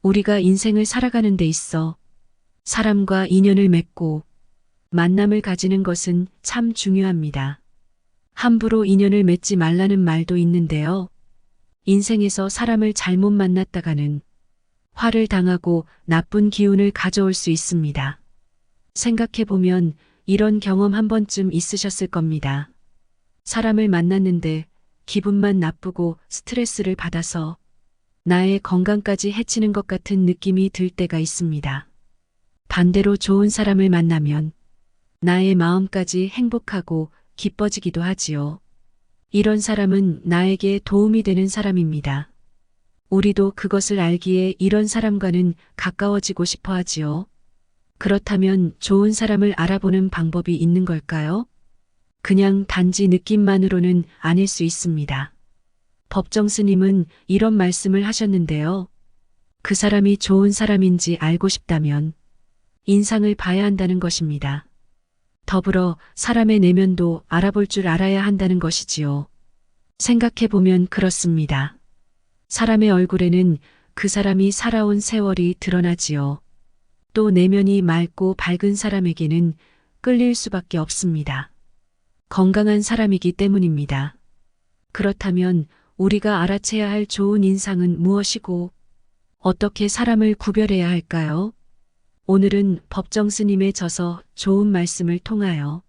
우리가 인생을 살아가는 데 있어 사람과 인연을 맺고 만남을 가지는 것은 참 중요합니다. 함부로 인연을 맺지 말라는 말도 있는데요. 인생에서 사람을 잘못 만났다가는 화를 당하고 나쁜 기운을 가져올 수 있습니다. 생각해보면 이런 경험 한 번쯤 있으셨을 겁니다. 사람을 만났는데 기분만 나쁘고 스트레스를 받아서 나의 건강까지 해치는 것 같은 느낌이 들 때가 있습니다. 반대로 좋은 사람을 만나면 나의 마음까지 행복하고 기뻐지기도 하지요. 이런 사람은 나에게 도움이 되는 사람입니다. 우리도 그것을 알기에 이런 사람과는 가까워지고 싶어 하지요. 그렇다면 좋은 사람을 알아보는 방법이 있는 걸까요? 그냥 단지 느낌만으로는 아닐 수 있습니다. 법정 스님은 이런 말씀을 하셨는데요. 그 사람이 좋은 사람인지 알고 싶다면 인상을 봐야 한다는 것입니다. 더불어 사람의 내면도 알아볼 줄 알아야 한다는 것이지요. 생각해보면 그렇습니다. 사람의 얼굴에는 그 사람이 살아온 세월이 드러나지요. 또 내면이 맑고 밝은 사람에게는 끌릴 수밖에 없습니다. 건강한 사람이기 때문입니다. 그렇다면 우리가 알아채야 할 좋은 인상은 무엇이고 어떻게 사람을 구별해야 할까요? 오늘은 법정 스님의 저서 좋은 말씀을 통하여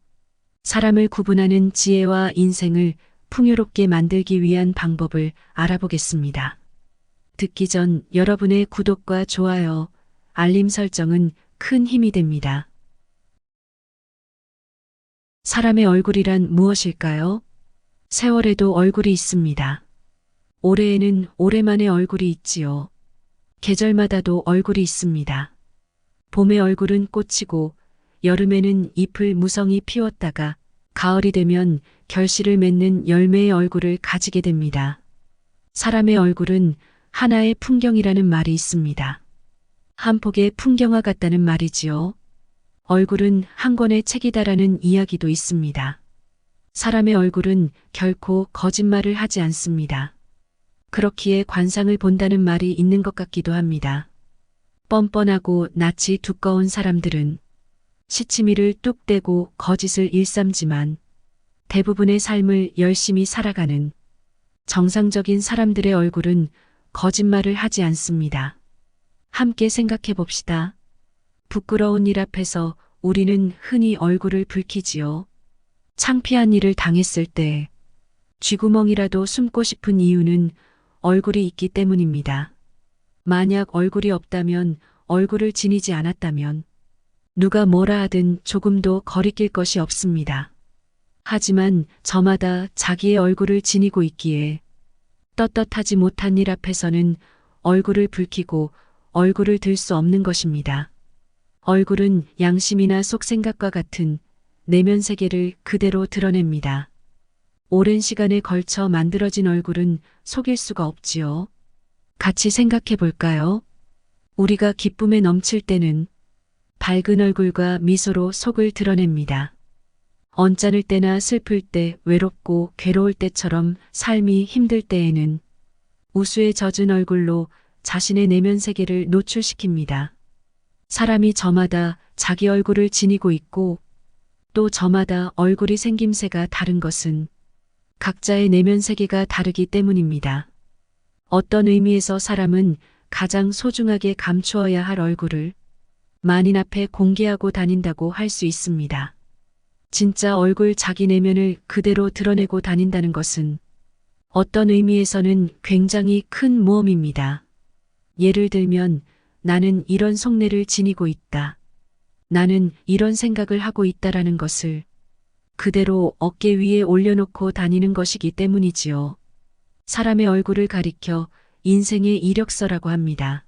사람을 구분하는 지혜와 인생을 풍요롭게 만들기 위한 방법을 알아보겠습니다. 듣기 전 여러분의 구독과 좋아요, 알림 설정은 큰 힘이 됩니다. 사람의 얼굴이란 무엇일까요? 세월에도 얼굴이 있습니다. 올해에는 올해만의 얼굴이 있지요. 계절마다도 얼굴이 있습니다. 봄의 얼굴은 꽃이고 여름에는 잎을 무성히 피웠다가 가을이 되면 결실을 맺는 열매의 얼굴을 가지게 됩니다. 사람의 얼굴은 하나의 풍경이라는 말이 있습니다. 한 폭의 풍경화 같다는 말이지요. 얼굴은 한 권의 책이다라는 이야기도 있습니다. 사람의 얼굴은 결코 거짓말을 하지 않습니다. 그렇기에 관상을 본다는 말이 있는 것 같기도 합니다. 뻔뻔하고 낯이 두꺼운 사람들은 시치미를 뚝 떼고 거짓을 일삼지만 대부분의 삶을 열심히 살아가는 정상적인 사람들의 얼굴은 거짓말을 하지 않습니다. 함께 생각해 봅시다. 부끄러운 일 앞에서 우리는 흔히 얼굴을 붉히지요. 창피한 일을 당했을 때 쥐구멍이라도 숨고 싶은 이유는 얼굴이 있기 때문입니다. 만약 얼굴이 없다면, 얼굴을 지니지 않았다면 누가 뭐라 하든 조금도 거리낄 것이 없습니다. 하지만 저마다 자기의 얼굴을 지니고 있기에 떳떳하지 못한 일 앞에서는 얼굴을 붉히고 얼굴을 들 수 없는 것입니다. 얼굴은 양심이나 속생각과 같은 내면 세계를 그대로 드러냅니다. 오랜 시간에 걸쳐 만들어진 얼굴은 속일 수가 없지요. 같이 생각해 볼까요? 우리가 기쁨에 넘칠 때는 밝은 얼굴과 미소로 속을 드러냅니다. 언짢을 때나 슬플 때, 외롭고 괴로울 때처럼 삶이 힘들 때에는 우수에 젖은 얼굴로 자신의 내면 세계를 노출시킵니다. 사람이 저마다 자기 얼굴을 지니고 있고 또 저마다 얼굴이 생김새가 다른 것은 각자의 내면 세계가 다르기 때문입니다. 어떤 의미에서 사람은 가장 소중하게 감추어야 할 얼굴을 만인 앞에 공개하고 다닌다고 할 수 있습니다. 진짜 얼굴 자기 내면을 그대로 드러내고 다닌다는 것은 어떤 의미에서는 굉장히 큰 모험입니다. 예를 들면 나는 이런 속내를 지니고 있다. 나는 이런 생각을 하고 있다라는 것을 그대로 어깨 위에 올려놓고 다니는 것이기 때문이지요. 사람의 얼굴을 가리켜 인생의 이력서라고 합니다.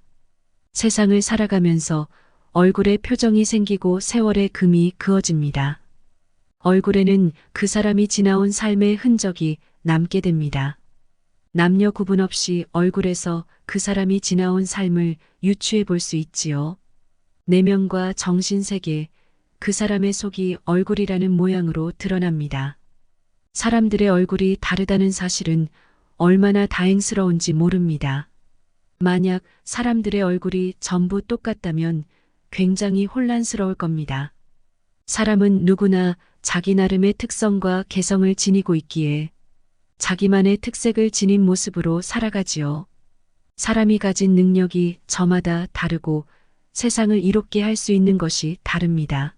세상을 살아가면서 얼굴에 표정이 생기고 세월의 금이 그어집니다. 얼굴에는 그 사람이 지나온 삶의 흔적이 남게 됩니다. 남녀 구분 없이 얼굴에서 그 사람이 지나온 삶을 유추해 볼 수 있지요. 내면과 정신세계, 그 사람의 속이 얼굴이라는 모양으로 드러납니다. 사람들의 얼굴이 다르다는 사실은 얼마나 다행스러운지 모릅니다. 만약 사람들의 얼굴이 전부 똑같다면 굉장히 혼란스러울 겁니다. 사람은 누구나 자기 나름의 특성과 개성을 지니고 있기에 자기만의 특색을 지닌 모습으로 살아가지요. 사람이 가진 능력이 저마다 다르고 세상을 이롭게 할 수 있는 것이 다릅니다.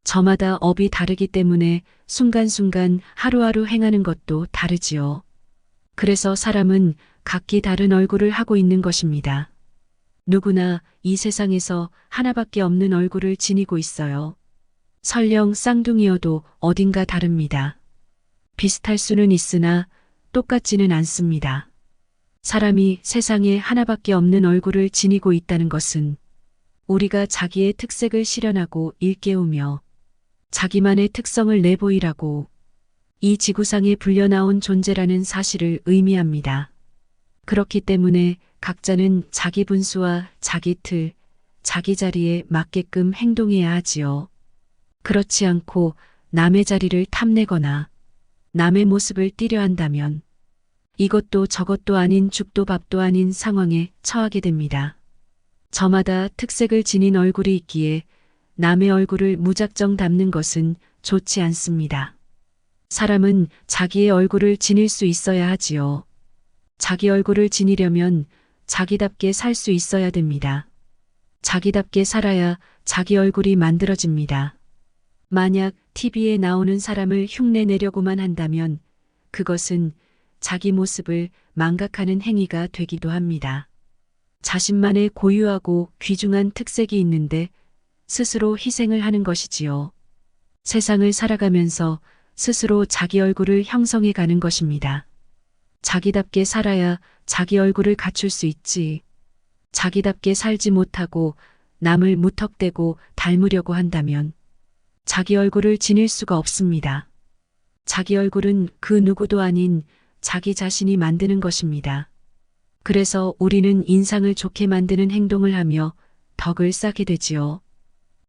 저마다 업이 다르기 때문에 순간순간 하루하루 행하는 것도 다르지요. 그래서 사람은 각기 다른 얼굴을 하고 있는 것입니다. 누구나 이 세상에서 하나밖에 없는 얼굴을 지니고 있어요. 설령 쌍둥이여도 어딘가 다릅니다. 비슷할 수는 있으나 똑같지는 않습니다. 사람이 세상에 하나밖에 없는 얼굴을 지니고 있다는 것은 우리가 자기의 특색을 실현하고 일깨우며 자기만의 특성을 내보이라고 이 지구상에 불려나온 존재라는 사실을 의미합니다. 그렇기 때문에 각자는 자기 분수와 자기 틀, 자기 자리에 맞게끔 행동해야 하지요. 그렇지 않고 남의 자리를 탐내거나 남의 모습을 띠려 한다면 이것도 저것도 아닌 죽도 밥도 아닌 상황에 처하게 됩니다. 저마다 특색을 지닌 얼굴이 있기에 남의 얼굴을 무작정 담는 것은 좋지 않습니다. 사람은 자기의 얼굴을 지닐 수 있어야 하지요. 자기 얼굴을 지니려면 자기답게 살 수 있어야 됩니다. 자기답게 살아야 자기 얼굴이 만들어집니다. 만약 TV에 나오는 사람을 흉내내려고만 한다면 그것은 자기 모습을 망각하는 행위가 되기도 합니다. 자신만의 고유하고 귀중한 특색이 있는데 스스로 희생을 하는 것이지요. 세상을 살아가면서 스스로 자기 얼굴을 형성해 가는 것입니다. 자기답게 살아야 자기 얼굴을 갖출 수 있지. 자기답게 살지 못하고 남을 무턱대고 닮으려고 한다면 자기 얼굴을 지닐 수가 없습니다. 자기 얼굴은 그 누구도 아닌 자기 자신이 만드는 것입니다. 그래서 우리는 인상을 좋게 만드는 행동을 하며 덕을 쌓게 되지요.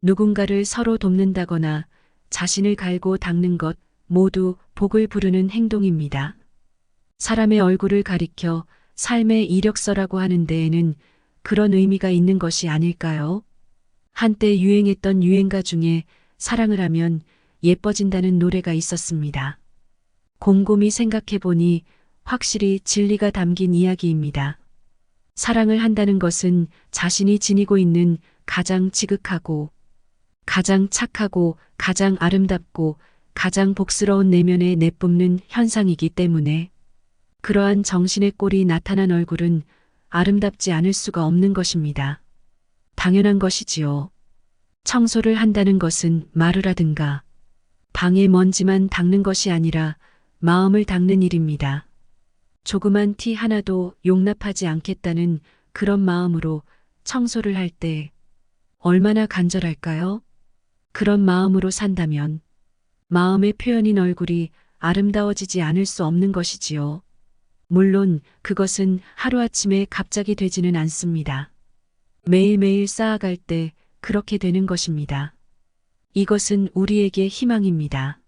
누군가를 서로 돕는다거나 자신을 갈고 닦는 것 모두 복을 부르는 행동입니다. 사람의 얼굴을 가리켜 삶의 이력서라고 하는 데에는 그런 의미가 있는 것이 아닐까요? 한때 유행했던 유행가 중에 사랑을 하면 예뻐진다는 노래가 있었습니다. 곰곰이 생각해보니 확실히 진리가 담긴 이야기입니다. 사랑을 한다는 것은 자신이 지니고 있는 가장 지극하고 가장 착하고 가장 아름답고 가장 복스러운 내면에 내뿜는 현상이기 때문에 그러한 정신의 꼴이 나타난 얼굴은 아름답지 않을 수가 없는 것입니다. 당연한 것이지요. 청소를 한다는 것은 마를 하든가 방의 먼지만 닦는 것이 아니라 마음을 닦는 일입니다. 조그만 티 하나도 용납하지 않겠다는 그런 마음으로 청소를 할 때 얼마나 간절할까요? 그런 마음으로 산다면 마음의 표현인 얼굴이 아름다워지지 않을 수 없는 것이지요. 물론 그것은 하루아침에 갑자기 되지는 않습니다. 매일매일 쌓아갈 때 그렇게 되는 것입니다. 이것은 우리에게 희망입니다.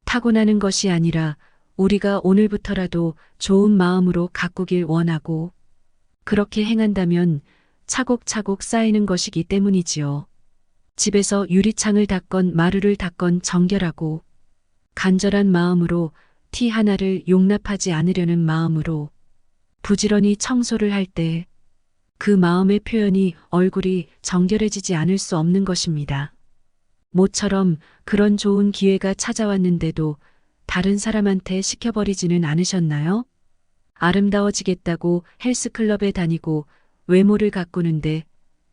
타고나는 것이 아니라 우리가 오늘부터라도 좋은 마음으로 가꾸길 원하고 그렇게 행한다면 차곡차곡 쌓이는 것이기 때문이지요. 집에서 유리창을 닦건 마루를 닦건 정결하고 간절한 마음으로 티 하나를 용납하지 않으려는 마음으로 부지런히 청소를 할 때 그 마음의 표현이 얼굴이 정결해지지 않을 수 없는 것입니다. 모처럼 그런 좋은 기회가 찾아왔는데도 다른 사람한테 시켜버리지는 않으셨나요? 아름다워지겠다고 헬스클럽에 다니고 외모를 가꾸는데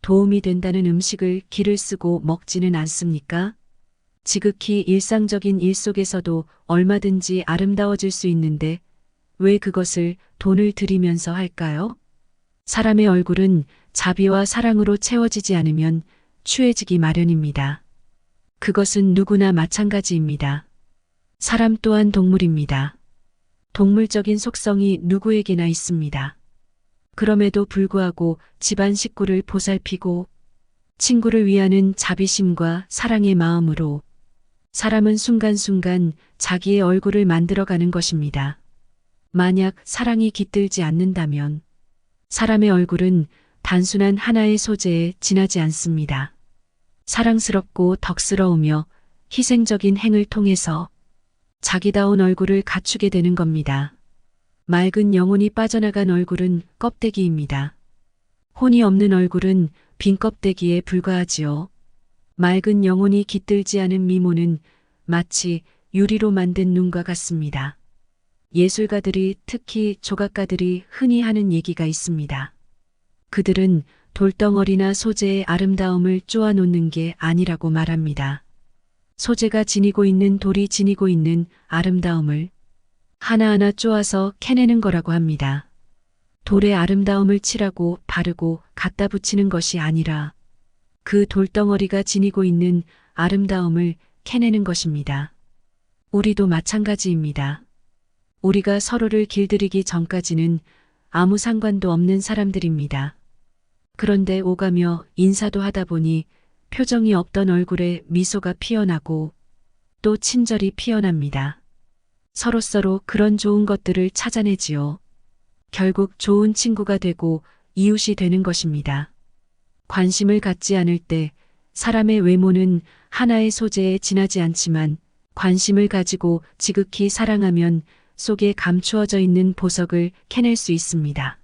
도움이 된다는 음식을 기를 쓰고 먹지는 않습니까? 지극히 일상적인 일 속에서도 얼마든지 아름다워질 수 있는데 왜 그것을 돈을 들이면서 할까요? 사람의 얼굴은 자비와 사랑으로 채워지지 않으면 추해지기 마련입니다. 그것은 누구나 마찬가지입니다. 사람 또한 동물입니다. 동물적인 속성이 누구에게나 있습니다. 그럼에도 불구하고 집안 식구를 보살피고 친구를 위하는 자비심과 사랑의 마음으로 사람은 순간순간 자기의 얼굴을 만들어가는 것입니다. 만약 사랑이 깃들지 않는다면 사람의 얼굴은 단순한 하나의 소재에 지나지 않습니다. 사랑스럽고 덕스러우며 희생적인 행을 통해서 자기다운 얼굴을 갖추게 되는 겁니다. 맑은 영혼이 빠져나간 얼굴은 껍데기입니다. 혼이 없는 얼굴은 빈 껍데기에 불과하지요. 맑은 영혼이 깃들지 않은 미모는 마치 유리로 만든 눈과 같습니다. 예술가들이, 특히 조각가들이 흔히 하는 얘기가 있습니다. 그들은 돌덩어리나 소재의 아름다움을 쪼아놓는 게 아니라고 말합니다. 소재가 지니고 있는 돌이 지니고 있는 아름다움을 하나하나 쪼아서 캐내는 거라고 합니다. 돌의 아름다움을 칠하고 바르고 갖다 붙이는 것이 아니라 그 돌덩어리가 지니고 있는 아름다움을 캐내는 것입니다. 우리도 마찬가지입니다. 우리가 서로를 길들이기 전까지는 아무 상관도 없는 사람들입니다. 그런데 오가며 인사도 하다 보니 표정이 없던 얼굴에 미소가 피어나고 또 친절이 피어납니다. 서로서로 그런 좋은 것들을 찾아내지요. 결국 좋은 친구가 되고 이웃이 되는 것입니다. 관심을 갖지 않을 때 사람의 외모는 하나의 소재에 지나지 않지만 관심을 가지고 지극히 사랑하면 속에 감추어져 있는 보석을 캐낼 수 있습니다.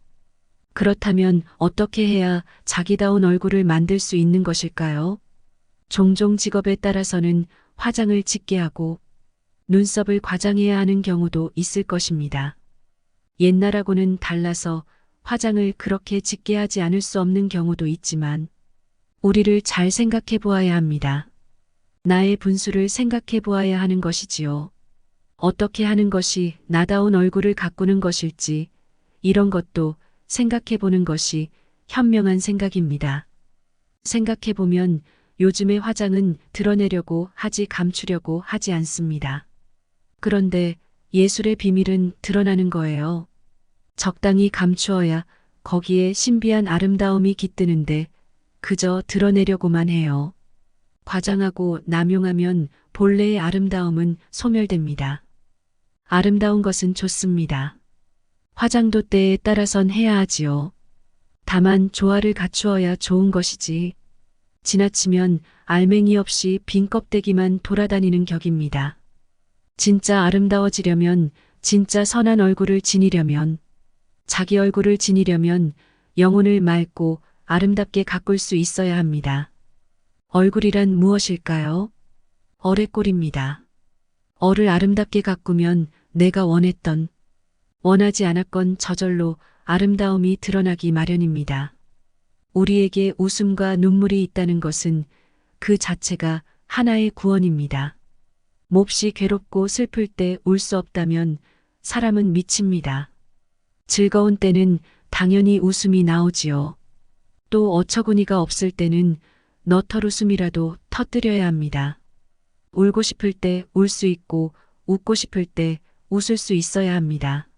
그렇다면 어떻게 해야 자기다운 얼굴을 만들 수 있는 것일까요? 종종 직업에 따라서는 화장을 짙게 하고 눈썹을 과장해야 하는 경우도 있을 것입니다. 옛날하고는 달라서 화장을 그렇게 짙게 하지 않을 수 없는 경우도 있지만 우리를 잘 생각해 보아야 합니다. 나의 분수를 생각해 보아야 하는 것이지요. 어떻게 하는 것이 나다운 얼굴을 가꾸는 것일지 이런 것도 생각해 보는 것이 현명한 생각입니다. 생각해 보면 요즘의 화장은 드러내려고 하지 감추려고 하지 않습니다. 그런데 예술의 비밀은 드러나는 거예요. 적당히 감추어야 거기에 신비한 아름다움이 깃드는데 그저 드러내려고만 해요. 과장하고 남용하면 본래의 아름다움은 소멸됩니다. 아름다운 것은 좋습니다. 화장도 때에 따라선 해야 하지요. 다만 조화를 갖추어야 좋은 것이지 지나치면 알맹이 없이 빈 껍데기만 돌아다니는 격입니다. 진짜 아름다워지려면, 진짜 선한 얼굴을 지니려면, 자기 얼굴을 지니려면 영혼을 맑고 아름답게 가꿀 수 있어야 합니다. 얼굴이란 무엇일까요? 얼의 꼴입니다. 얼을 아름답게 가꾸면 내가 원했던, 원하지 않았건 저절로 아름다움이 드러나기 마련입니다. 우리에게 웃음과 눈물이 있다는 것은 그 자체가 하나의 구원입니다. 몹시 괴롭고 슬플 때 울 수 없다면 사람은 미칩니다. 즐거운 때는 당연히 웃음이 나오지요. 또 어처구니가 없을 때는 너털웃음이라도 터뜨려야 합니다. 울고 싶을 때 울 수 있고 웃고 싶을 때 웃을 수 있어야 합니다.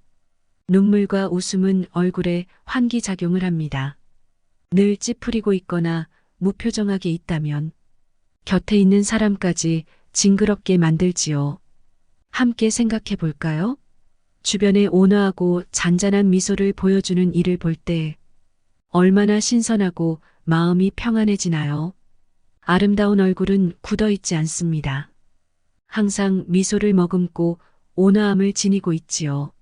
눈물과 웃음은 얼굴에 환기작용을 합니다. 늘 찌푸리고 있거나 무표정하게 있다면 곁에 있는 사람까지 징그럽게 만들지요. 함께 생각해 볼까요? 주변에 온화하고 잔잔한 미소를 보여주는 이를 볼 때 얼마나 신선하고 마음이 평안해지나요? 아름다운 얼굴은 굳어있지 않습니다. 항상 미소를 머금고 온화함을 지니고 있지요.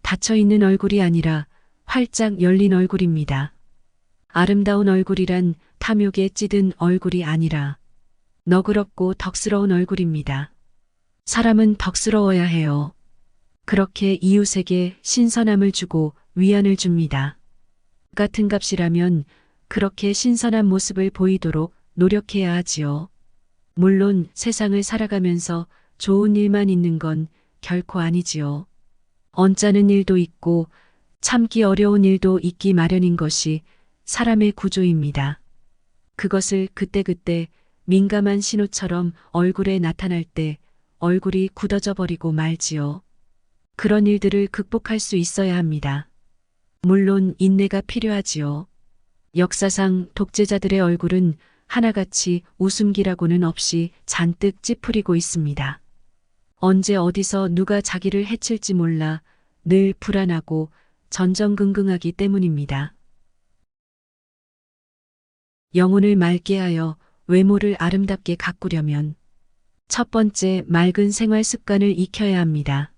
닫혀있는 얼굴이 아니라 활짝 열린 얼굴입니다. 아름다운 얼굴이란 탐욕에 찌든 얼굴이 아니라 너그럽고 덕스러운 얼굴입니다. 사람은 덕스러워야 해요. 그렇게 이웃에게 신선함을 주고 위안을 줍니다. 같은 값이라면 그렇게 신선한 모습을 보이도록 노력해야 하지요. 물론 세상을 살아가면서 좋은 일만 있는 건 결코 아니지요. 언짢은 일도 있고 참기 어려운 일도 있기 마련인 것이 사람의 구조입니다. 그것을 그때그때 민감한 신호처럼 얼굴에 나타날 때 얼굴이 굳어져 버리고 말지요. 그런 일들을 극복할 수 있어야 합니다. 물론 인내가 필요하지요. 역사상 독재자들의 얼굴은 하나같이 웃음기라고는 없이 잔뜩 찌푸리고 있습니다. 언제 어디서 누가 자기를 해칠지 몰라 늘 불안하고 전전긍긍하기 때문입니다. 영혼을 맑게 하여 외모를 아름답게 가꾸려면 첫 번째 맑은 생활 습관을 익혀야 합니다.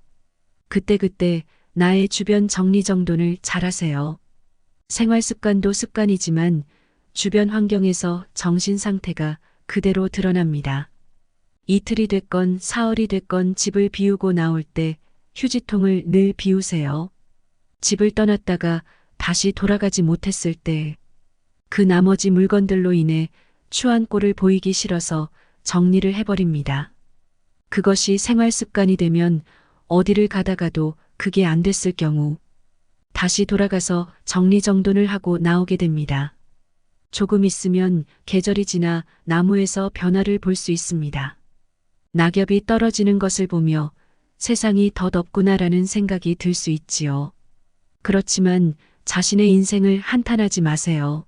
그때그때 나의 주변 정리정돈을 잘하세요. 생활 습관도 습관이지만 주변 환경에서 정신 상태가 그대로 드러납니다. 이틀이 됐건 사흘이 됐건 집을 비우고 나올 때 휴지통을 늘 비우세요. 집을 떠났다가 다시 돌아가지 못했을 때 그 나머지 물건들로 인해 추한 꼴을 보이기 싫어서 정리를 해버립니다. 그것이 생활 습관이 되면 어디를 가다가도 그게 안 됐을 경우 다시 돌아가서 정리정돈을 하고 나오게 됩니다. 조금 있으면 계절이 지나 나무에서 변화를 볼 수 있습니다. 낙엽이 떨어지는 것을 보며 세상이 더 덥구나라는 생각이 들 수 있지요. 그렇지만 자신의 인생을 한탄하지 마세요.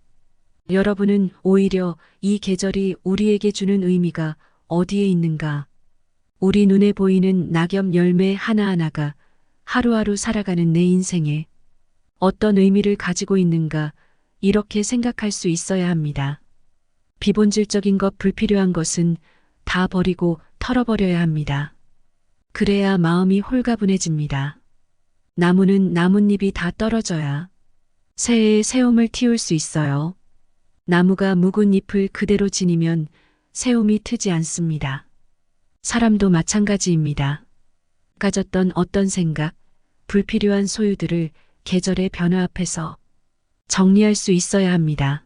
여러분은 오히려 이 계절이 우리에게 주는 의미가 어디에 있는가? 우리 눈에 보이는 낙엽 열매 하나하나가 하루하루 살아가는 내 인생에 어떤 의미를 가지고 있는가? 이렇게 생각할 수 있어야 합니다. 비본질적인 것, 불필요한 것은 다 버리고 털어버려야 합니다. 그래야 마음이 홀가분해집니다. 나무는 나뭇잎이 다 떨어져야 새해의 새움을 틔울 수 있어요. 나무가 묵은 잎을 그대로 지니면 새움이 트지 않습니다. 사람도 마찬가지입니다. 가졌던 어떤 생각, 불필요한 소유들을 계절의 변화 앞에서 정리할 수 있어야 합니다.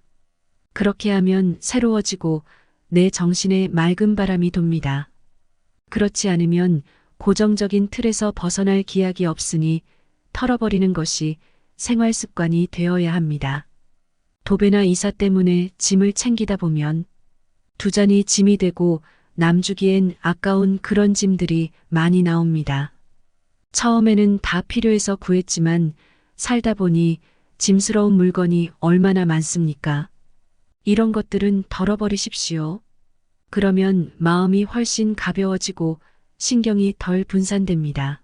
그렇게 하면 새로워지고 내 정신에 맑은 바람이 돕니다. 그렇지 않으면 고정적인 틀에서 벗어날 기약이 없으니 털어버리는 것이 생활 습관이 되어야 합니다. 도배나 이사 때문에 짐을 챙기다 보면 두 잔이 짐이 되고 남주기엔 아까운 그런 짐들이 많이 나옵니다. 처음에는 다 필요해서 구했지만 살다 보니 짐스러운 물건이 얼마나 많습니까? 이런 것들은 덜어버리십시오. 그러면 마음이 훨씬 가벼워지고 신경이 덜 분산됩니다.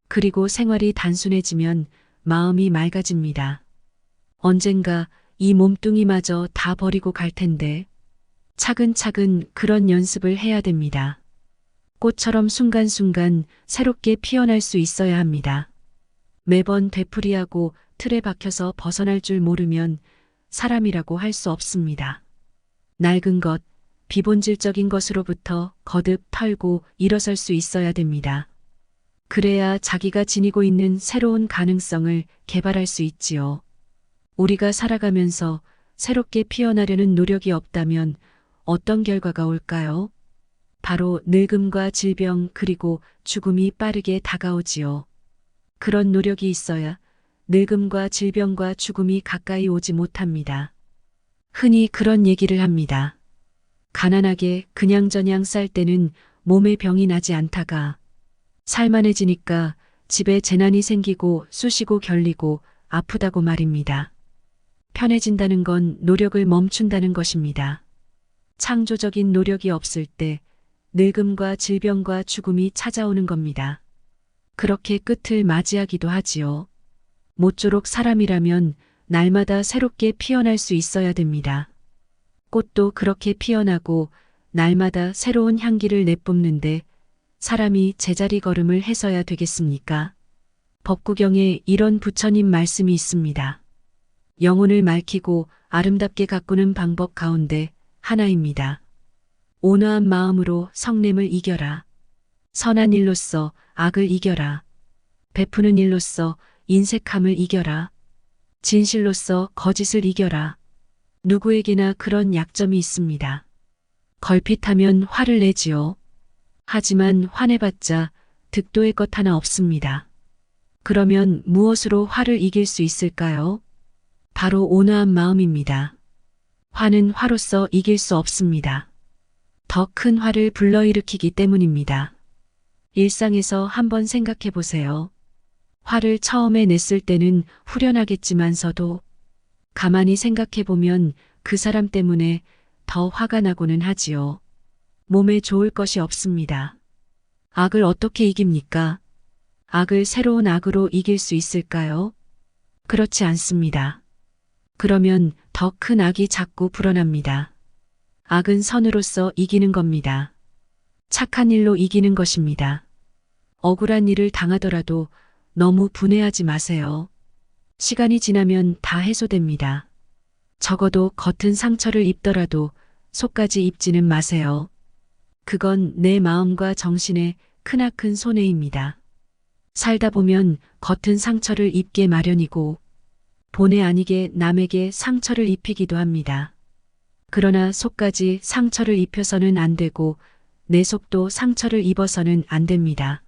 그리고 생활이 단순해지면 마음이 맑아집니다. 언젠가 이 몸뚱이마저 다 버리고 갈 텐데 차근차근 그런 연습을 해야 됩니다. 꽃처럼 순간순간 새롭게 피어날 수 있어야 합니다. 매번 되풀이하고 틀에 박혀서 벗어날 줄 모르면 사람이라고 할 수 없습니다. 낡은 것, 비본질적인 것으로부터 거듭 털고 일어설 수 있어야 됩니다. 그래야 자기가 지니고 있는 새로운 가능성을 개발할 수 있지요. 우리가 살아가면서 새롭게 피어나려는 노력이 없다면 어떤 결과가 올까요? 바로 늙음과 질병 그리고 죽음이 빠르게 다가오지요. 그런 노력이 있어야 늙음과 질병과 죽음이 가까이 오지 못합니다. 흔히 그런 얘기를 합니다. 가난하게 그냥저냥 쌀 때는 몸에 병이 나지 않다가 살만해지니까 집에 재난이 생기고 쑤시고 결리고 아프다고 말입니다. 편해진다는 건 노력을 멈춘다는 것입니다. 창조적인 노력이 없을 때 늙음과 질병과 죽음이 찾아오는 겁니다. 그렇게 끝을 맞이하기도 하지요. 모쪼록 사람이라면 날마다 새롭게 피어날 수 있어야 됩니다. 꽃도 그렇게 피어나고 날마다 새로운 향기를 내뿜는데 사람이 제자리 걸음을 해서야 되겠습니까? 법구경에 이런 부처님 말씀이 있습니다. 영혼을 맑히고 아름답게 가꾸는 방법 가운데 하나입니다. 온화한 마음으로 성냄을 이겨라. 선한 일로서 악을 이겨라. 베푸는 일로서 인색함을 이겨라. 진실로서 거짓을 이겨라. 누구에게나 그런 약점이 있습니다. 걸핏하면 화를 내지요. 하지만 화내봤자 득도의 것 하나 없습니다. 그러면 무엇으로 화를 이길 수 있을까요? 바로 온화한 마음입니다. 화는 화로서 이길 수 없습니다. 더 큰 화를 불러일으키기 때문입니다. 일상에서 한번 생각해 보세요. 화를 처음에 냈을 때는 후련하겠지만서도 가만히 생각해 보면 그 사람 때문에 더 화가 나고는 하지요. 몸에 좋을 것이 없습니다. 악을 어떻게 이깁니까? 악을 새로운 악으로 이길 수 있을까요? 그렇지 않습니다. 그러면 더 큰 악이 자꾸 불어납니다. 악은 선으로서 이기는 겁니다. 착한 일로 이기는 것입니다. 억울한 일을 당하더라도 너무 분해하지 마세요. 시간이 지나면 다 해소됩니다. 적어도 겉은 상처를 입더라도 속까지 입지는 마세요. 그건 내 마음과 정신에 크나큰 손해입니다. 살다 보면 겉은 상처를 입게 마련이고 본의 아니게 남에게 상처를 입히기도 합니다. 그러나 속까지 상처를 입혀서는 안 되고 내 속도 상처를 입어서는 안 됩니다.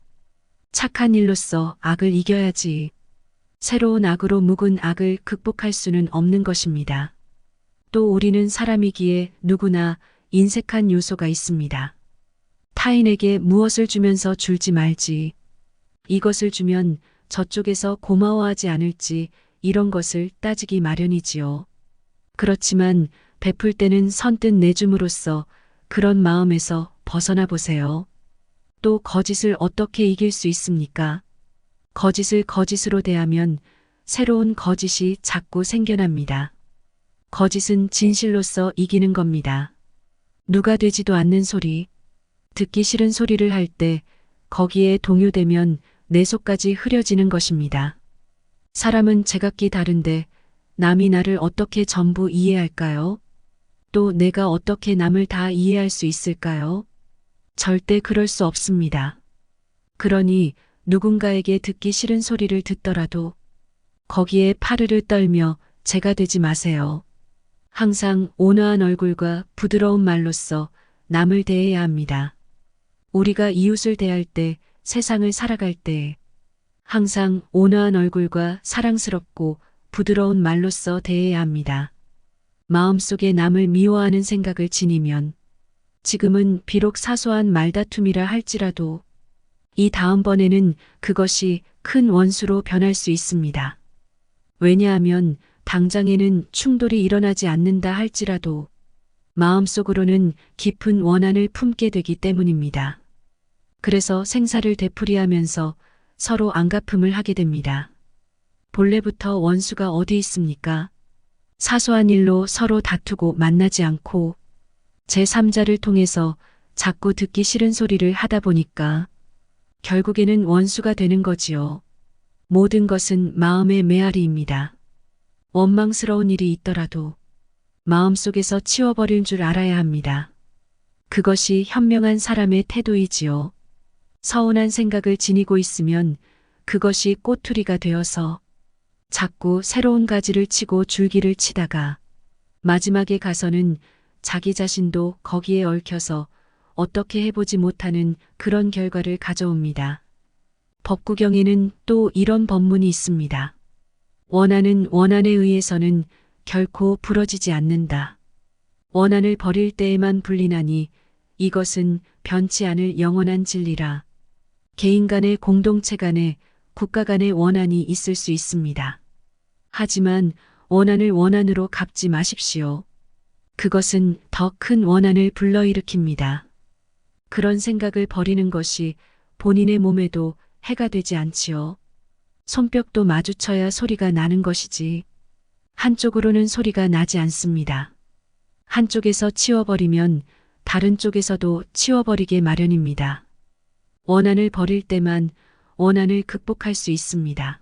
착한 일로서 악을 이겨야지. 새로운 악으로 묵은 악을 극복할 수는 없는 것입니다. 또 우리는 사람이기에 누구나 인색한 요소가 있습니다. 타인에게 무엇을 주면서 줄지 말지. 이것을 주면 저쪽에서 고마워하지 않을지 이런 것을 따지기 마련이지요. 그렇지만 베풀 때는 선뜻 내줌으로써 그런 마음에서 벗어나 보세요. 또 거짓을 어떻게 이길 수 있습니까? 거짓을 거짓으로 대하면 새로운 거짓이 자꾸 생겨납니다. 거짓은 진실로서 이기는 겁니다. 누가 되지도 않는 소리, 듣기 싫은 소리를 할 때 거기에 동요되면 내 속까지 흐려지는 것입니다. 사람은 제각기 다른데 남이 나를 어떻게 전부 이해할까요? 또 내가 어떻게 남을 다 이해할 수 있을까요? 절대 그럴 수 없습니다. 그러니 누군가에게 듣기 싫은 소리를 듣더라도 거기에 파르르 떨며 제가 되지 마세요. 항상 온화한 얼굴과 부드러운 말로써 남을 대해야 합니다. 우리가 이웃을 대할 때, 세상을 살아갈 때 항상 온화한 얼굴과 사랑스럽고 부드러운 말로써 대해야 합니다. 마음속에 남을 미워하는 생각을 지니면 지금은 비록 사소한 말다툼이라 할지라도 이 다음번에는 그것이 큰 원수로 변할 수 있습니다. 왜냐하면 당장에는 충돌이 일어나지 않는다 할지라도 마음속으로는 깊은 원한을 품게 되기 때문입니다. 그래서 생사를 되풀이하면서 서로 안갚음을 하게 됩니다. 본래부터 원수가 어디 있습니까? 사소한 일로 서로 다투고 만나지 않고 제3자를 통해서 자꾸 듣기 싫은 소리를 하다 보니까 결국에는 원수가 되는 거지요. 모든 것은 마음의 메아리입니다. 원망스러운 일이 있더라도 마음속에서 치워버릴 줄 알아야 합니다. 그것이 현명한 사람의 태도이지요. 서운한 생각을 지니고 있으면 그것이 꼬투리가 되어서 자꾸 새로운 가지를 치고 줄기를 치다가 마지막에 가서는 자기 자신도 거기에 얽혀서 어떻게 해보지 못하는 그런 결과를 가져옵니다. 법구경에는 또 이런 법문이 있습니다. 원한은 원한에 의해서는 결코 부러지지 않는다. 원한을 버릴 때에만 불리나니 이것은 변치 않을 영원한 진리라. 개인 간의 공동체 간에 국가 간의 원한이 있을 수 있습니다. 하지만 원한을 원한으로 갚지 마십시오. 그것은 더 큰 원한을 불러일으킵니다. 그런 생각을 버리는 것이 본인의 몸에도 해가 되지 않지요. 손뼉도 마주쳐야 소리가 나는 것이지 한쪽으로는 소리가 나지 않습니다. 한쪽에서 치워버리면 다른 쪽에서도 치워버리게 마련입니다. 원한을 버릴 때만 원한을 극복할 수 있습니다.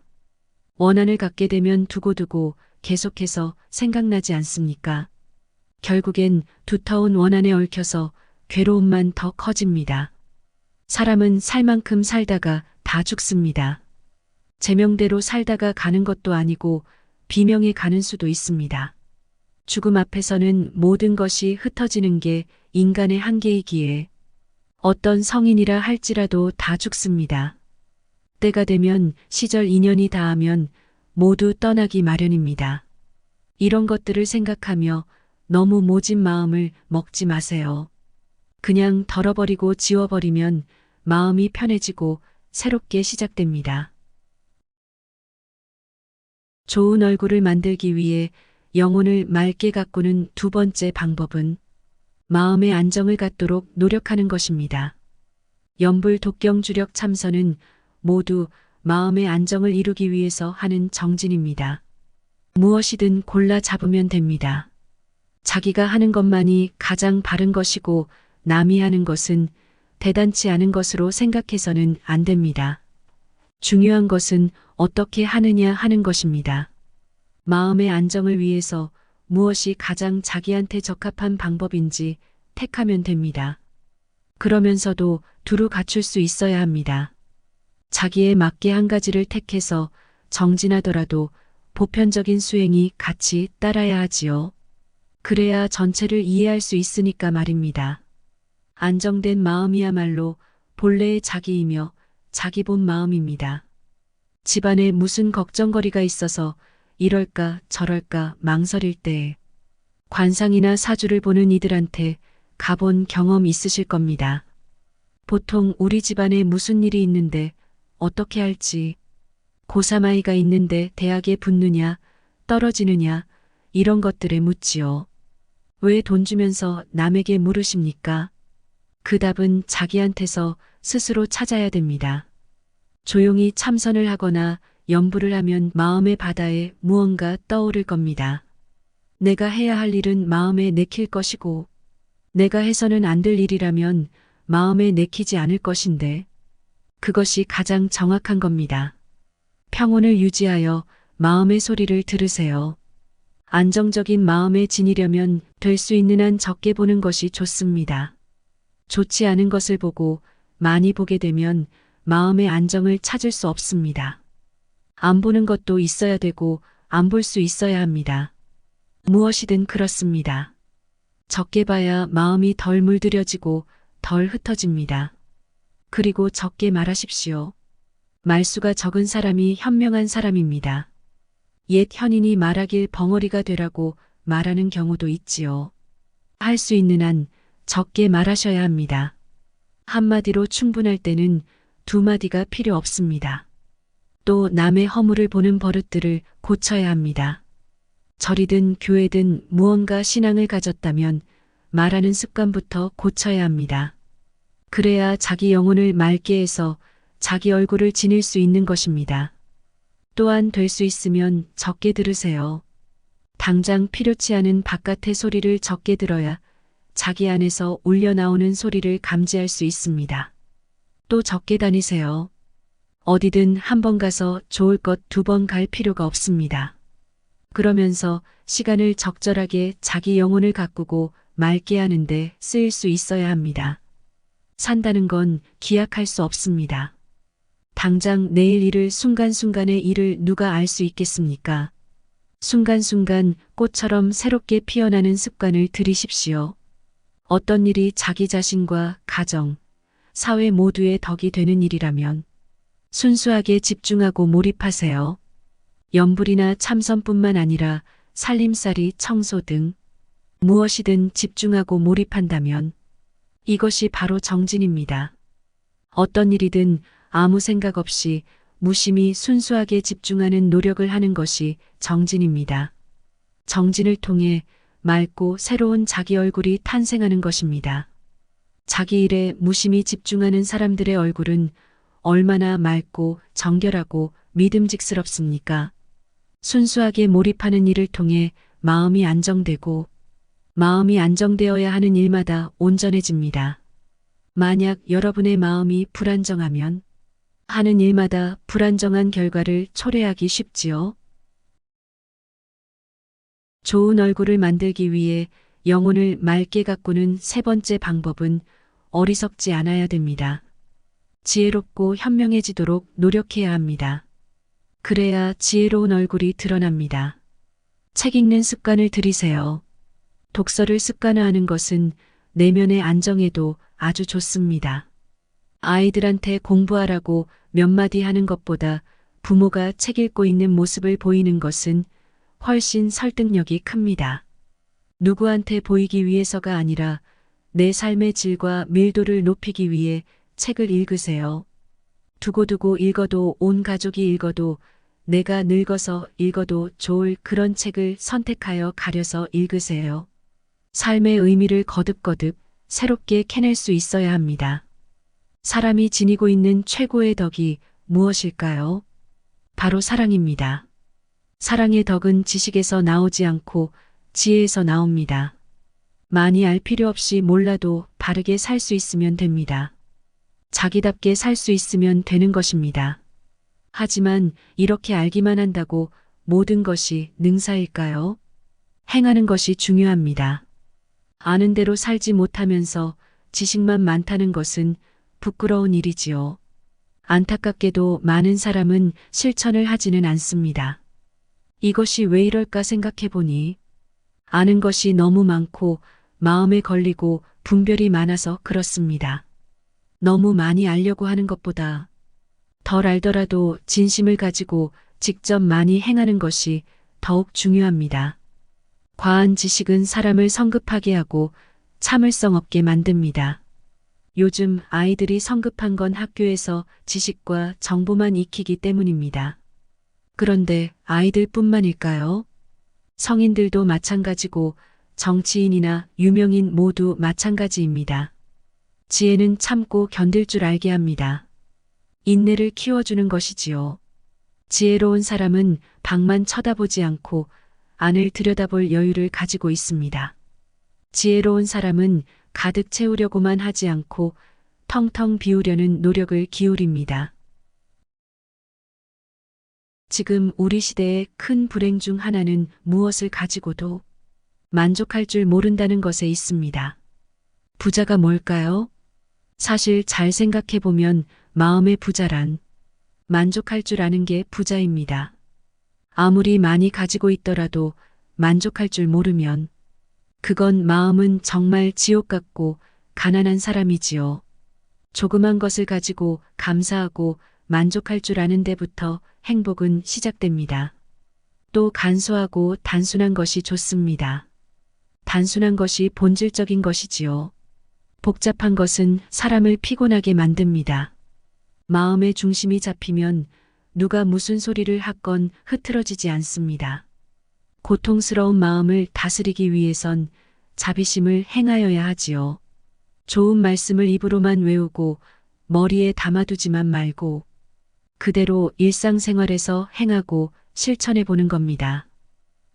원한을 갖게 되면 두고두고 계속해서 생각나지 않습니까? 결국엔 두터운 원한에 얽혀서 괴로움만 더 커집니다. 사람은 살 만큼 살다가 다 죽습니다. 제명대로 살다가 가는 것도 아니고 비명에 가는 수도 있습니다. 죽음 앞에서는 모든 것이 흩어지는 게 인간의 한계이기에 어떤 성인이라 할지라도 다 죽습니다. 때가 되면 시절 인연이 닿으면 모두 떠나기 마련입니다. 이런 것들을 생각하며 너무 모진 마음을 먹지 마세요. 그냥 덜어버리고 지워버리면 마음이 편해지고 새롭게 시작됩니다. 좋은 얼굴을 만들기 위해 영혼을 맑게 가꾸는 두 번째 방법은 마음의 안정을 갖도록 노력하는 것입니다. 연불 독경주력 참선은 모두 마음의 안정을 이루기 위해서 하는 정진입니다. 무엇이든 골라 잡으면 됩니다. 자기가 하는 것만이 가장 바른 것이고 남이 하는 것은 대단치 않은 것으로 생각해서는 안 됩니다. 중요한 것은 어떻게 하느냐 하는 것입니다. 마음의 안정을 위해서 무엇이 가장 자기한테 적합한 방법인지 택하면 됩니다. 그러면서도 두루 갖출 수 있어야 합니다. 자기에 맞게 한 가지를 택해서 정진하더라도 보편적인 수행이 같이 따라야 하지요. 그래야 전체를 이해할 수 있으니까 말입니다. 안정된 마음이야말로 본래의 자기이며 자기 본 마음입니다. 집안에 무슨 걱정거리가 있어서 이럴까 저럴까 망설일 때에 관상이나 사주를 보는 이들한테 가본 경험 있으실 겁니다. 보통 우리 집안에 무슨 일이 있는데 어떻게 할지, 고3 아이가 있는데 대학에 붙느냐, 떨어지느냐, 이런 것들에 묻지요. 왜 돈 주면서 남에게 물으십니까? 그 답은 자기한테서 스스로 찾아야 됩니다. 조용히 참선을 하거나 염불을 하면 마음의 바다에 무언가 떠오를 겁니다. 내가 해야 할 일은 마음에 내킬 것이고, 내가 해서는 안 될 일이라면 마음에 내키지 않을 것인데, 그것이 가장 정확한 겁니다. 평온을 유지하여 마음의 소리를 들으세요. 안정적인 마음에 지니려면 될 수 있는 한 적게 보는 것이 좋습니다. 좋지 않은 것을 보고 많이 보게 되면 마음의 안정을 찾을 수 없습니다. 안 보는 것도 있어야 되고 안 볼 수 있어야 합니다. 무엇이든 그렇습니다. 적게 봐야 마음이 덜 물들여지고 덜 흩어집니다. 그리고 적게 말하십시오. 말수가 적은 사람이 현명한 사람입니다. 옛 현인이 말하길 벙어리가 되라고 말하는 경우도 있지요. 할 수 있는 한 적게 말하셔야 합니다. 한마디로 충분할 때는 두 마디가 필요 없습니다. 또 남의 허물을 보는 버릇들을 고쳐야 합니다. 절이든 교회든 무언가 신앙을 가졌다면 말하는 습관부터 고쳐야 합니다. 그래야 자기 영혼을 맑게 해서 자기 얼굴을 지닐 수 있는 것입니다. 또한 될 수 있으면 적게 들으세요. 당장 필요치 않은 바깥의 소리를 적게 들어야 자기 안에서 울려나오는 소리를 감지할 수 있습니다. 또 적게 다니세요. 어디든 한 번 가서 좋을 것 두 번 갈 필요가 없습니다. 그러면서 시간을 적절하게 자기 영혼을 가꾸고 맑게 하는데 쓰일 수 있어야 합니다. 산다는 건 기약할 수 없습니다. 당장 내일 일을 순간순간의 일을 누가 알 수 있겠습니까? 순간순간 꽃처럼 새롭게 피어나는 습관을 들이십시오. 어떤 일이 자기 자신과 가정, 사회 모두의 덕이 되는 일이라면 순수하게 집중하고 몰입하세요. 염불이나 참선뿐만 아니라 살림살이, 청소 등 무엇이든 집중하고 몰입한다면 이것이 바로 정진입니다. 어떤 일이든 아무 생각 없이 무심히 순수하게 집중하는 노력을 하는 것이 정진입니다. 정진을 통해 맑고 새로운 자기 얼굴이 탄생하는 것입니다. 자기 일에 무심히 집중하는 사람들의 얼굴은 얼마나 맑고 정결하고 믿음직스럽습니까? 순수하게 몰입하는 일을 통해 마음이 안정되고 마음이 안정되어야 하는 일마다 온전해집니다. 만약 여러분의 마음이 불안정하면 하는 일마다 불안정한 결과를 초래하기 쉽지요. 좋은 얼굴을 만들기 위해 영혼을 맑게 가꾸는 세 번째 방법은 어리석지 않아야 됩니다. 지혜롭고 현명해지도록 노력해야 합니다. 그래야 지혜로운 얼굴이 드러납니다. 책 읽는 습관을 들이세요. 독서를 습관화하는 것은 내면의 안정에도 아주 좋습니다. 아이들한테 공부하라고 몇 마디 하는 것보다 부모가 책 읽고 있는 모습을 보이는 것은 훨씬 설득력이 큽니다. 누구한테 보이기 위해서가 아니라 내 삶의 질과 밀도를 높이기 위해 책을 읽으세요. 두고두고 읽어도 온 가족이 읽어도 내가 늙어서 읽어도 좋을 그런 책을 선택하여 가려서 읽으세요. 삶의 의미를 거듭거듭 새롭게 캐낼 수 있어야 합니다. 사람이 지니고 있는 최고의 덕이 무엇일까요? 바로 사랑입니다. 사랑의 덕은 지식에서 나오지 않고 지혜에서 나옵니다. 많이 알 필요 없이 몰라도 바르게 살 수 있으면 됩니다. 자기답게 살 수 있으면 되는 것입니다. 하지만 이렇게 알기만 한다고 모든 것이 능사일까요? 행하는 것이 중요합니다. 아는 대로 살지 못하면서 지식만 많다는 것은 부끄러운 일이지요. 안타깝게도 많은 사람은 실천을 하지는 않습니다. 이것이 왜 이럴까 생각해 보니 아는 것이 너무 많고 마음에 걸리고 분별이 많아서 그렇습니다. 너무 많이 알려고 하는 것보다 덜 알더라도 진심을 가지고 직접 많이 행하는 것이 더욱 중요합니다. 과한 지식은 사람을 성급하게 하고 참을성 없게 만듭니다. 요즘 아이들이 성급한 건 학교에서 지식과 정보만 익히기 때문입니다. 그런데 아이들뿐만일까요? 성인들도 마찬가지고 정치인이나 유명인 모두 마찬가지입니다. 지혜는 참고 견딜 줄 알게 합니다. 인내를 키워주는 것이지요. 지혜로운 사람은 밖만 쳐다보지 않고 안을 들여다볼 여유를 가지고 있습니다. 지혜로운 사람은 가득 채우려고만 하지 않고 텅텅 비우려는 노력을 기울입니다. 지금 우리 시대의 큰 불행 중 하나는 무엇을 가지고도 만족할 줄 모른다는 것에 있습니다. 부자가 뭘까요? 사실 잘 생각해 보면 마음의 부자란 만족할 줄 아는 게 부자입니다. 아무리 많이 가지고 있더라도 만족할 줄 모르면 그건 마음은 정말 지옥 같고 가난한 사람이지요. 조그만 것을 가지고 감사하고 만족할 줄 아는 데부터 행복은 시작됩니다. 또 간소하고 단순한 것이 좋습니다. 단순한 것이 본질적인 것이지요. 복잡한 것은 사람을 피곤하게 만듭니다. 마음의 중심이 잡히면 누가 무슨 소리를 하건 흐트러지지 않습니다. 고통스러운 마음을 다스리기 위해선 자비심을 행하여야 하지요. 좋은 말씀을 입으로만 외우고 머리에 담아두지만 말고 그대로 일상생활에서 행하고 실천해 보는 겁니다.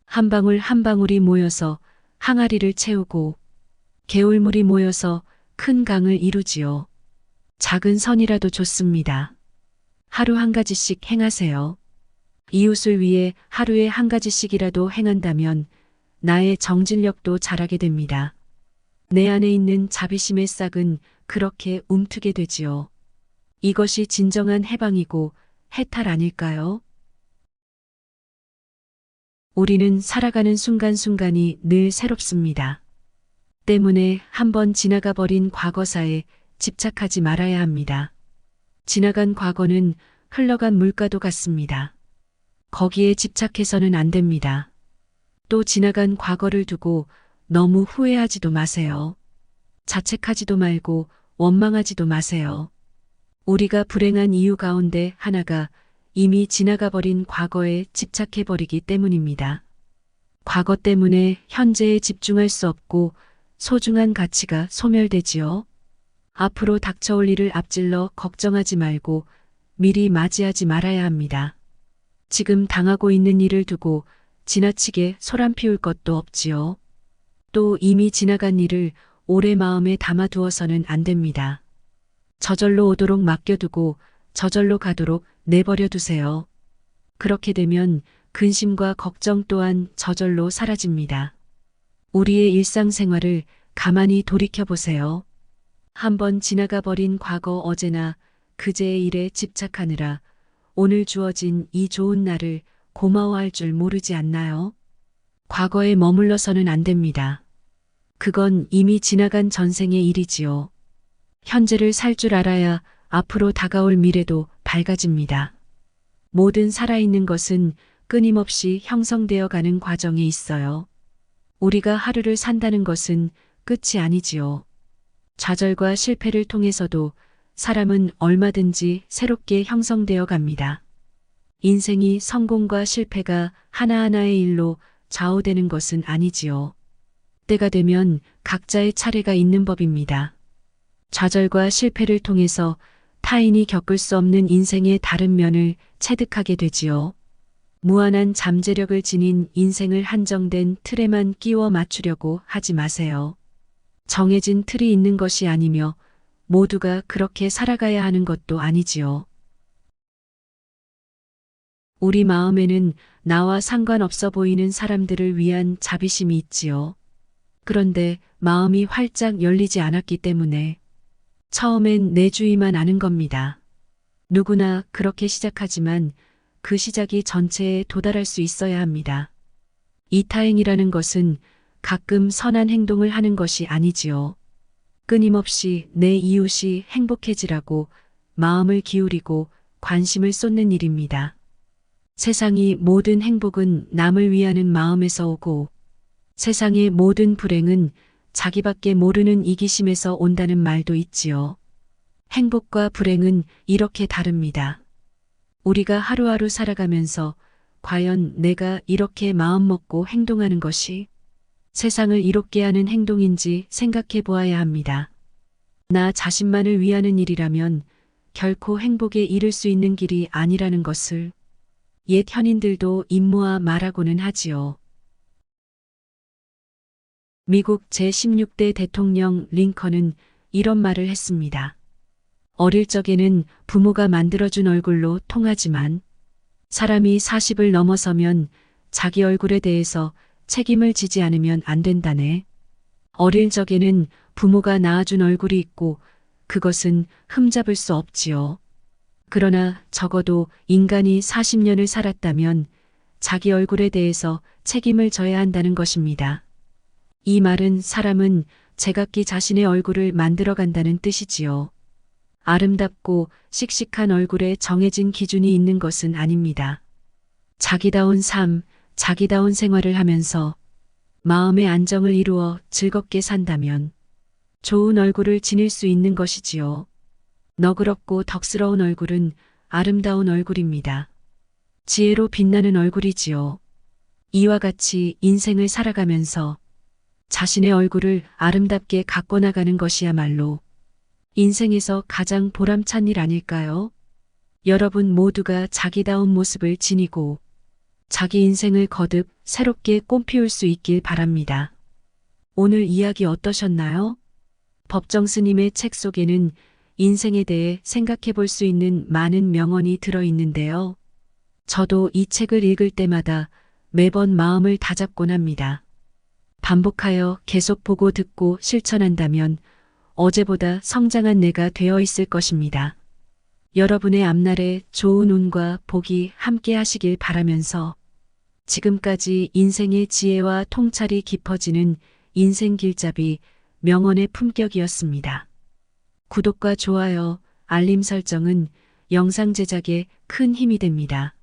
한 방울 한 방울이 모여서 항아리를 채우고 개울물이 모여서 큰 강을 이루지요. 작은 선이라도 좋습니다. 하루 한 가지씩 행하세요. 이웃을 위해 하루에 한 가지씩이라도 행한다면 나의 정진력도 자라게 됩니다. 내 안에 있는 자비심의 싹은 그렇게 움트게 되지요. 이것이 진정한 해방이고 해탈 아닐까요? 우리는 살아가는 순간순간이 늘 새롭습니다. 때문에 한번 지나가 버린 과거사에 집착하지 말아야 합니다. 지나간 과거는 흘러간 물가도 같습니다. 거기에 집착해서는 안 됩니다. 또 지나간 과거를 두고 너무 후회하지도 마세요. 자책하지도 말고 원망하지도 마세요. 우리가 불행한 이유 가운데 하나가 이미 지나가 버린 과거에 집착해버리기 때문입니다. 과거 때문에 현재에 집중할 수 없고 소중한 가치가 소멸되지요. 앞으로 닥쳐올 일을 앞질러 걱정하지 말고 미리 맞이하지 말아야 합니다. 지금 당하고 있는 일을 두고 지나치게 소란 피울 것도 없지요. 또 이미 지나간 일을 오래 마음에 담아두어서는 안 됩니다. 저절로 오도록 맡겨두고 저절로 가도록 내버려 두세요. 그렇게 되면 근심과 걱정 또한 저절로 사라집니다. 우리의 일상생활을 가만히 돌이켜보세요. 한번 지나가 버린 과거 어제나 그제의 일에 집착하느라 오늘 주어진 이 좋은 날을 고마워할 줄 모르지 않나요? 과거에 머물러서는 안 됩니다. 그건 이미 지나간 전생의 일이지요. 현재를 살 줄 알아야 앞으로 다가올 미래도 밝아집니다. 모든 살아있는 것은 끊임없이 형성되어 가는 과정에 있어요. 우리가 하루를 산다는 것은 끝이 아니지요. 좌절과 실패를 통해서도 사람은 얼마든지 새롭게 형성되어 갑니다. 인생이 성공과 실패가 하나하나의 일로 좌우되는 것은 아니지요. 때가 되면 각자의 차례가 있는 법입니다. 좌절과 실패를 통해서 타인이 겪을 수 없는 인생의 다른 면을 체득하게 되지요. 무한한 잠재력을 지닌 인생을 한정된 틀에만 끼워 맞추려고 하지 마세요. 정해진 틀이 있는 것이 아니며 모두가 그렇게 살아가야 하는 것도 아니지요. 우리 마음에는 나와 상관없어 보이는 사람들을 위한 자비심이 있지요. 그런데 마음이 활짝 열리지 않았기 때문에 처음엔 내 주위만 아는 겁니다. 누구나 그렇게 시작하지만 그 시작이 전체에 도달할 수 있어야 합니다. 이타행이라는 것은 가끔 선한 행동을 하는 것이 아니지요. 끊임없이 내 이웃이 행복해지라고 마음을 기울이고 관심을 쏟는 일입니다. 세상의 모든 행복은 남을 위하는 마음에서 오고 세상의 모든 불행은 자기밖에 모르는 이기심에서 온다는 말도 있지요. 행복과 불행은 이렇게 다릅니다. 우리가 하루하루 살아가면서 과연 내가 이렇게 마음먹고 행동하는 것이 세상을 이롭게 하는 행동인지 생각해 보아야 합니다. 나 자신만을 위하는 일이라면 결코 행복에 이를 수 있는 길이 아니라는 것을 옛 현인들도 입모아 말하고는 하지요. 미국 제16대 대통령 링컨은 이런 말을 했습니다. 어릴 적에는 부모가 만들어준 얼굴로 통하지만 사람이 40을 넘어서면 자기 얼굴에 대해서 책임을 지지 않으면 안 된다네. 어릴 적에는 부모가 낳아준 얼굴이 있고 그것은 흠잡을 수 없지요. 그러나 적어도 인간이 40년을 살았다면 자기 얼굴에 대해서 책임을 져야 한다는 것입니다. 이 말은 사람은 제각기 자신의 얼굴을 만들어간다는 뜻이지요. 아름답고 씩씩한 얼굴에 정해진 기준이 있는 것은 아닙니다. 자기다운 삶, 자기다운 생활을 하면서 마음의 안정을 이루어 즐겁게 산다면 좋은 얼굴을 지닐 수 있는 것이지요. 너그럽고 덕스러운 얼굴은 아름다운 얼굴입니다. 지혜로 빛나는 얼굴이지요. 이와 같이 인생을 살아가면서 자신의 얼굴을 아름답게 가꿔나가는 것이야말로 인생에서 가장 보람찬 일 아닐까요? 여러분 모두가 자기다운 모습을 지니고 자기 인생을 거듭 새롭게 꽃피울 수 있길 바랍니다. 오늘 이야기 어떠셨나요? 법정 스님의 책 속에는 인생에 대해 생각해 볼 수 있는 많은 명언이 들어 있는데요. 저도 이 책을 읽을 때마다 매번 마음을 다잡곤 합니다. 반복하여 계속 보고 듣고 실천한다면 어제보다 성장한 내가 되어 있을 것입니다. 여러분의 앞날에 좋은 운과 복이 함께 하시길 바라면서 지금까지 인생의 지혜와 통찰이 깊어지는 인생 길잡이 명언의 품격이었습니다. 구독과 좋아요, 알림 설정은 영상 제작에 큰 힘이 됩니다.